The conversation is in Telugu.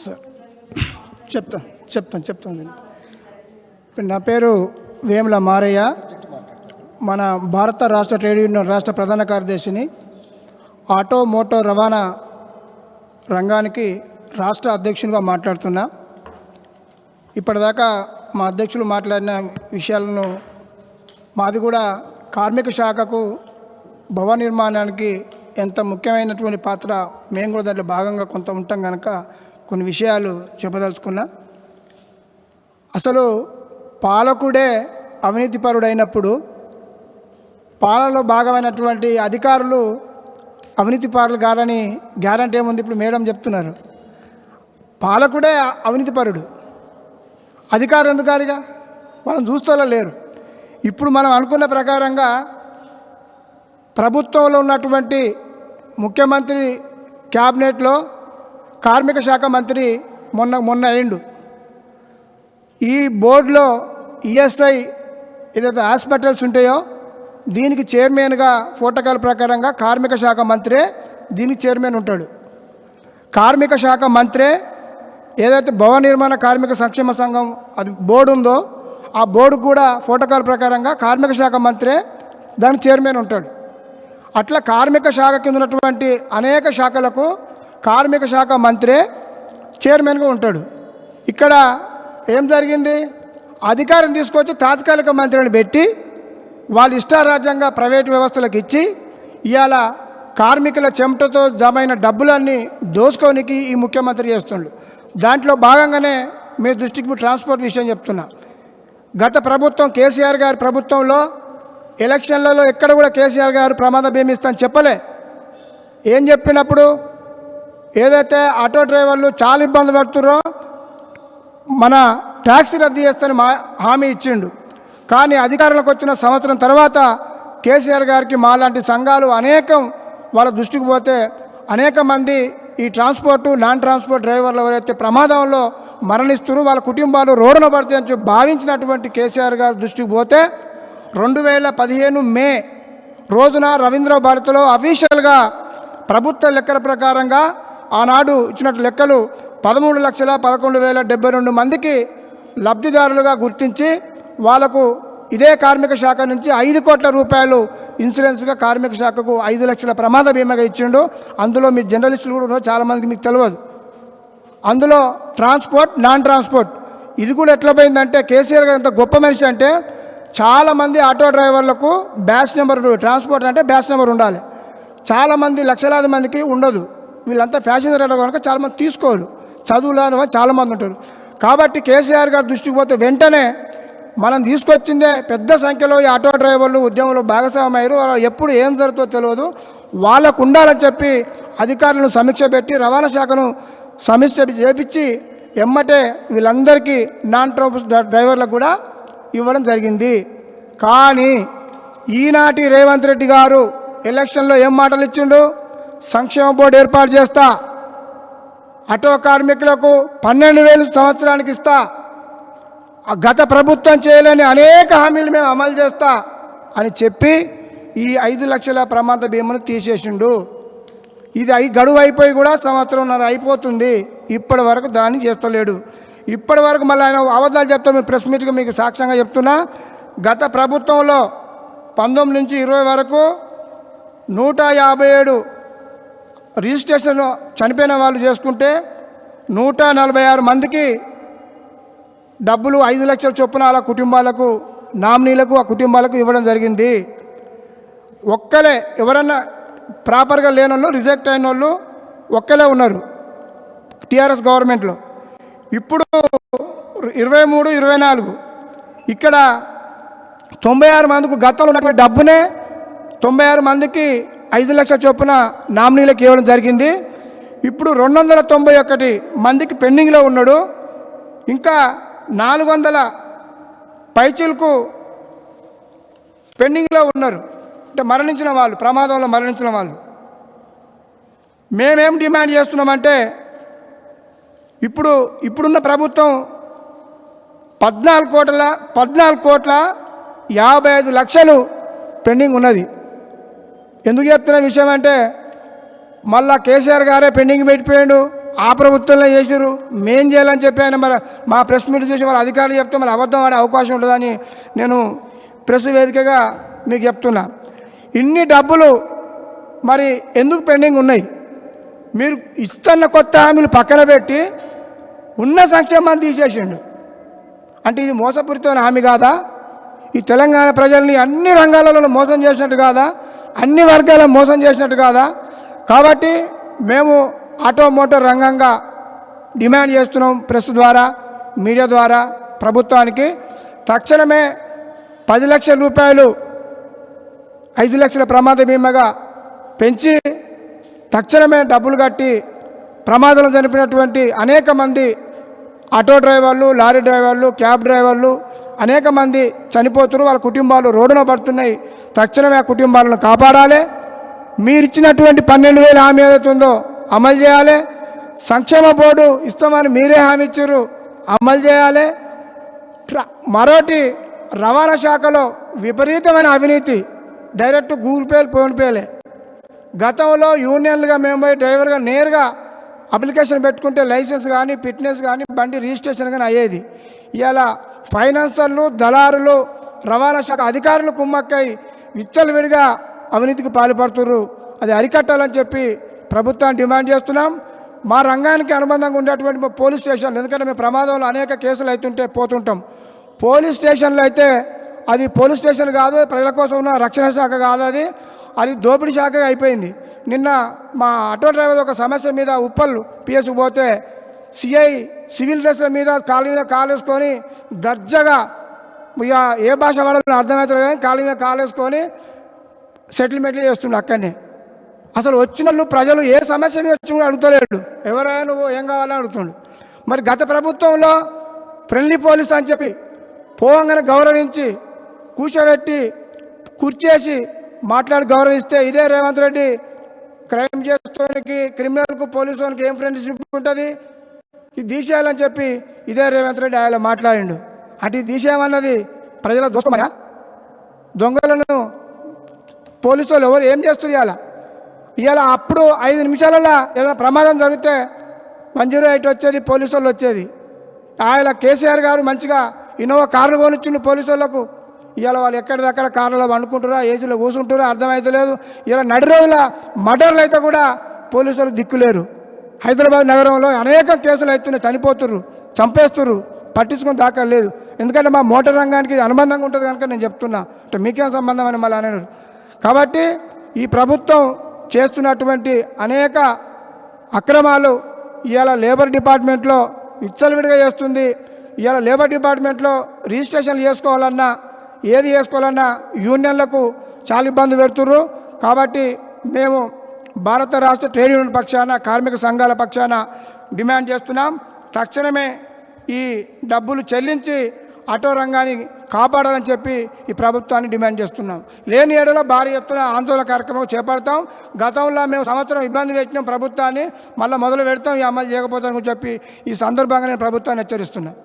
సార్ చెప్తాను. నా పేరు వేముల మారయ్య. మన భారత రాష్ట్ర ట్రేడ్ యూనియన్ రాష్ట్ర ప్రధాన కార్యదర్శిని. ఆటో మోటార్ రవాణా రంగానికి రాష్ట్ర అధ్యక్షునిగా మాట్లాడుతున్నా. ఇప్పటిదాకా మా అధ్యక్షులు మాట్లాడిన విషయాలను మాది కూడా కార్మిక శాఖకు భవన నిర్మాణానికి ఎంత ముఖ్యమైనటువంటి పాత్ర మేము కూడా దాంట్లో భాగంగా కొంత ఉంటాం కనుక కొన్ని విషయాలు చెప్పదలుచుకున్నా. అసలు పాలకుడే అవినీతిపరుడైనప్పుడు పాలనలో భాగమైనటువంటి అధికారులు అవినీతిపరులు కాదని గ్యారంటీ ఏముంది? ఇప్పుడు మేడం చెప్తున్నారు, పాలకుడే అవినీతిపరుడు, అధికారులు ఎందుకు కారుగా? వాళ్ళని చూస్తూ లేరు. ఇప్పుడు మనం అనుకున్న ప్రకారంగా ప్రభుత్వంలో ఉన్నటువంటి ముఖ్యమంత్రి క్యాబినెట్లో కార్మిక శాఖ మంత్రి మొన్న అయిండు. ఈ బోర్డులో ఈఎస్ఐ ఏదైతే హాస్పిటల్స్ ఉంటాయో దీనికి చైర్మన్గా ప్రోటోకాల్ ప్రకారంగా కార్మిక శాఖ మంత్రే దీనికి చైర్మన్ ఉంటాడు. కార్మిక శాఖ మంత్రే ఏదైతే భవన నిర్మాణ కార్మిక సంక్షేమ సంఘం అది బోర్డు ఉందో ఆ బోర్డు కూడా ప్రోటోకాల్ ప్రకారంగా కార్మిక శాఖ మంత్రే దానికి చైర్మన్ ఉంటాడు. అట్లా కార్మిక శాఖ కింద ఉన్నటువంటి అనేక శాఖలకు కార్మిక శాఖ మంత్రే చైర్మన్గా ఉంటాడు. ఇక్కడ ఏం జరిగింది? అధికారం తీసుకొచ్చి తాత్కాలిక మంత్రిని పెట్టి వాళ్ళు ఇష్టారాజ్యంగా ప్రైవేటు వ్యవస్థలకు ఇచ్చి ఇవాళ కార్మికుల చెమటతో జమైన డబ్బులన్నీ దోసుకోనికి ఈ ముఖ్యమంత్రి చేస్తుండ్రు. దాంట్లో భాగంగానే మీ దృష్టికి ట్రాన్స్పోర్ట్ విషయం చెప్తున్నా. గత ప్రభుత్వం కేసీఆర్ గారి ప్రభుత్వంలో ఎలక్షన్లలో ఎక్కడ కూడా కేసీఆర్ గారు ప్రమాద బీమా ఇస్తా అని చెప్పలే. ఏం చెప్పినప్పుడు ఏదైతే ఆటో డ్రైవర్లు చాలా ఇబ్బంది పడుతున్నారో మన ట్యాక్సీ రద్దు చేస్తానని హామీ ఇచ్చిండు. కానీ అధికారంలోకి వచ్చిన సంవత్సరం తర్వాత కేసీఆర్ గారికి మాలాంటి సంఘాలు అనేకం వాళ్ళ దృష్టికి పోతే అనేక మంది ఈ ట్రాన్స్పోర్టు నాన్ ట్రాన్స్పోర్ట్ డ్రైవర్లు ఎవరైతే ప్రమాదంలో మరణిస్తున్నారు వాళ్ళ కుటుంబాలు రోడ్డున పడతాయని చెప్పి భావించినటువంటి కేసీఆర్ గారి దృష్టికి పోతే 2015 మే రోజున రవీంద్ర భారతిలో అఫీషియల్గా ప్రభుత్వ లెక్కల ప్రకారంగా ఆనాడు ఇచ్చినట్టు లెక్కలు 13,11,072 మందికి లబ్ధిదారులుగా గుర్తించి వాళ్లకు ఇదే కార్మిక శాఖ నుంచి 5 కోట్ల రూపాయలు ఇన్సూరెన్స్గా కార్మిక శాఖకు 5 లక్షల ప్రమాద బీమాగా ఇచ్చిండు. అందులో మీ జర్నలిస్టులు కూడా ఉన్నారు, చాలామందికి మీకు తెలియదు. అందులో ట్రాన్స్పోర్ట్ నాన్ ట్రాన్స్పోర్ట్ ఇది కూడా ఎట్లా పోయిందంటే కేసీఆర్ గారు ఎంత గొప్ప మనిషి అంటే చాలామంది ఆటో డ్రైవర్లకు బ్యాచ్ నెంబర్, ట్రాన్స్పోర్ట్ అంటే బ్యాచ్ నెంబర్ ఉండాలి. చాలామంది లక్షలాది మందికి ఉండదు. వీళ్ళంతా ఫ్యాషన్ రైడర్ కనుక చాలామంది తీసుకోరు, చదువులేని వాళ్ళు చాలామంది ఉంటారు. కాబట్టి కేసీఆర్ గారి దృష్టికి పోతే వెంటనే మనం తీసుకొచ్చిందే పెద్ద సంఖ్యలో ఈ ఆటో డ్రైవర్లు ఉద్యమంలో భాగస్వామయ్యారు. ఎప్పుడు ఏం జరుగుతుందో తెలియదు, వాళ్ళకు ఉండాలని చెప్పి అధికారులను సమీక్ష పెట్టి రవాణా శాఖను సమీక్ష చేపించి ఎమ్మటే వీళ్ళందరికీ నాన్ ట్రాన్స్పోర్ట్ డ్రైవర్లకు కూడా ఇవ్వడం జరిగింది. కానీ ఈనాటి రేవంత్ రెడ్డి గారు ఎలక్షన్లో ఏం మాటలు ఇచ్చిండు? సంక్షేమ బోర్డు ఏర్పాటు చేస్తా, ఆటో కార్మికులకు 12,000 సంవత్సరానికి ఇస్తా, గత ప్రభుత్వం చేయలేని అనేక హామీలు మేము అమలు చేస్తా అని చెప్పి ఈ 5 లక్షల ప్రమాద బీమాను తీసేసిండు. ఇది గడువు అయిపోయి కూడా సంవత్సరంన్నర అయిపోతుంది, ఇప్పటి వరకు దాన్ని చేస్తలేడు. ఇప్పటి వరకు మళ్ళీ ఆయన అబద్ధాలు చెప్తాను. మీరు ప్రెస్ మీట్గా మీకు సాక్ష్యంగా చెప్తున్నా. గత ప్రభుత్వంలో 19 నుంచి 20 వరకు 157 రిజిస్ట్రేషన్ చనిపోయిన వాళ్ళు చేసుకుంటే 146 మందికి డబ్బులు 5 లక్షల చొప్పున అలా కుటుంబాలకు నామినీలకు ఆ కుటుంబాలకు ఇవ్వడం జరిగింది. ఒక్కలే ఎవరన్నా ప్రాపర్గా లేని వాళ్ళు రిజెక్ట్ అయిన వాళ్ళు ఒక్కలే ఉన్నారు టీఆర్ఎస్ గవర్నమెంట్లో. ఇప్పుడు 23, 24 ఇక్కడ 96 మందికి గతంలో ఉన్నటువంటి డబ్బునే 96 మందికి 5 లక్షల చొప్పున నామినీలకు ఇవ్వడం జరిగింది. ఇప్పుడు 291 మందికి పెండింగ్లో ఉన్నాడు. ఇంకా 400 పైచీలకు పెండింగ్లో ఉన్నారు, అంటే మరణించిన వాళ్ళు, ప్రమాదంలో మరణించిన వాళ్ళు. మేమేం డిమాండ్ చేస్తున్నామంటే ఇప్పుడున్న ప్రభుత్వం 14,55,00,000 పెండింగ్ ఉన్నది. ఎందుకు చెప్తున్న విషయం అంటే మళ్ళా కేసీఆర్ గారే పెండింగ్ పెట్టిపోయాడు, ఆ ప్రభుత్వంలో చేసారు, మేం చేయాలని చెప్పి ఆయన మరి మా ప్రెస్ మీట్ చూసి వాళ్ళ అధికారులు చెప్తే మరి అబద్ధం ఆడే అవకాశం ఉంటుందని నేను ప్రెస్ వేదికగా మీకు చెప్తున్నా. ఇన్ని డబ్బులు మరి ఎందుకు పెండింగ్ ఉన్నాయి? మీరు ఇస్తున్న కొత్త హామీలు పక్కన పెట్టి ఉన్న సంక్షేమాన్ని తీసేసిండు అంటే ఇది మోసపూరితమైన హామీ కాదా? ఈ తెలంగాణ ప్రజల్ని అన్ని రంగాలలో మోసం చేసినట్టు కాదా? అన్ని వర్గాలను మోసం చేసినట్టు కాదా? కాబట్టి మేము ఆటో మోటార్ రంగంగా డిమాండ్ చేస్తున్నాం, ప్రెస్ ద్వారా మీడియా ద్వారా ప్రభుత్వానికి తక్షణమే 10 లక్షల రూపాయలు 5 లక్షల ప్రమాద బీమాగా పెంచి తక్షణమే డబ్బులు కట్టి ప్రమాదంలో చనిపోయినటువంటి అనేక మంది ఆటో డ్రైవర్లు, లారీ డ్రైవర్లు, క్యాబ్ డ్రైవర్లు అనేక మంది చనిపోతున్నారు, వాళ్ళ కుటుంబాలు రోడ్డున పడుతున్నాయి. తక్షణమే ఆ కుటుంబాలను కాపాడాలి. మీరు ఇచ్చినటువంటి 12,000 హామీ ఏదైతే ఉందో అమలు చేయాలి. సంక్షేమ బోర్డు ఇస్తామని మీరే హామీ ఇచ్చారు, అమలు చేయాలి. మరోటి రవాణా శాఖలో విపరీతమైన అవినీతి, డైరెక్ట్ గూగుల్ పేలు, ఫోన్పేలే. గతంలో యూనియన్లుగా మేము పోయి డ్రైవర్గా నేరుగా అప్లికేషన్ పెట్టుకుంటే లైసెన్స్ కానీ ఫిట్నెస్ కానీ బండి రిజిస్ట్రేషన్ కానీ అయ్యేది. ఇలా ఫైనాన్సర్లు, దళారులు, రవాణా శాఖ అధికారులు కుమ్మక్కై విచ్చలవిడిగా అవినీతికి పాల్పడుతున్నారు. అది అరికట్టాలని చెప్పి ప్రభుత్వాన్ని డిమాండ్ చేస్తున్నాం. మా రంగానికి అనుబంధంగా ఉండేటువంటి పోలీస్ స్టేషన్లు, ఎందుకంటే మేము ప్రమాదంలో అనేక కేసులు అవుతుంటే పోతుంటాం. పోలీస్ స్టేషన్లో అయితే అది పోలీస్ స్టేషన్ కాదు, ప్రజల కోసం ఉన్న రక్షణ శాఖ కాదు, అది దోపిడీ శాఖగా అయిపోయింది. నిన్న మా ఆటో డ్రైవర్ ఒక సమస్య మీద ఉప్పల్ పిఎస్కు పోతే సిఐ సివిల్ డ్రెస్ల మీద కాలు వేసుకొని దర్జాగా, ఇక ఏ భాష వాడాలని అర్థమవుతుంది కానీ కాలు మీద కాలు వేసుకొని సెటిల్మెంట్లు చేస్తుండే అక్కడనే. అసలు వచ్చిన ప్రజలు ఏ సమస్య మీద వచ్చి కూడా అడుగుతలేడు, ఎవరైనా నువ్వు ఏం కావాలని అడుగుతుండు. మరి గత ప్రభుత్వంలో ఫ్రెండ్లీ పోలీస్ అని చెప్పి పోవంగానే గౌరవించి కూర్చోబెట్టి కుర్చేసి మాట్లాడి గౌరవిస్తే ఇదే రేవంత్ రెడ్డి క్రైమ్ చేసేవానికి, క్రిమినల్కు, పోలీసు వానికి ఏం ఫ్రెండ్షిప్ ఉంటుంది, ఇది తీసేయాలని చెప్పి ఇదే రేవంత్ రెడ్డి ఆయన మాట్లాడిండు. అంటే ఇది తీసేయమన్నది ప్రజల దోషమా? దొంగలను పోలీసు వాళ్ళు ఎవరు ఏం చేస్తున్నారు? ఇవాళ అప్పుడు 5 నిమిషాలలో ఏదైనా ప్రమాదం జరిగితే 108 వచ్చేది, పోలీసు వాళ్ళు వచ్చేది. ఆయన కేసీఆర్ గారు మంచిగా ఇన్నోవా కార్లు కొనిచ్చిండు పోలీసు వాళ్ళకు. ఇవాళ వాళ్ళు ఎక్కడిదక్కడ కార్లలో వండుకుంటారా, ఏసీలో కూర్చుంటారా అర్థమవుతలేదు. ఇలా నడి రోజుల మర్డర్లు అయితే కూడా పోలీసులు దిక్కులేరు. హైదరాబాద్ నగరంలో అనేక కేసులు అవుతున్నాయి, చనిపోతుర్రు, చంపేస్తుర్రు, పట్టించుకుని దాకా లేదు. ఎందుకంటే మా మోటార్ రంగానికి అనుబంధంగా ఉంటుంది కనుక నేను చెప్తున్నా. అంటే మీకేం సంబంధం అని మళ్ళీ అనేది. కాబట్టి ఈ ప్రభుత్వం చేస్తున్నటువంటి అనేక అక్రమాలు ఇవాళ లేబర్ డిపార్ట్మెంట్లో విచ్చలవిడిగా చేస్తుంది. ఇవాళ లేబర్ డిపార్ట్మెంట్లో రిజిస్ట్రేషన్లు చేసుకోవాలన్నా, ఏది చేసుకోవాలన్నా యూనియన్లకు చాలా ఇబ్బంది పెడుతుర్రు. కాబట్టి మేము భారత రాష్ట్ర ట్రేడ్ యూనియన్ పక్షాన, కార్మిక సంఘాల పక్షాన డిమాండ్ చేస్తున్నాం. తక్షణమే ఈ డబ్బులు చెల్లించి ఆటో రంగాన్ని కాపాడాలని చెప్పి ఈ ప్రభుత్వాన్ని డిమాండ్ చేస్తున్నాం. లేని ఏడలో భారీ ఎత్తున ఆందోళన కార్యక్రమం చేపడతాం. గతంలో మేము సంవత్సరం ఇబ్బంది పెట్టినాం ప్రభుత్వాన్ని, మళ్ళీ మొదలు పెడతాం ఈ అమలు చేయకపోతామని చెప్పి ఈ సందర్భంగా నేను ప్రభుత్వాన్ని హెచ్చరిస్తున్నాను.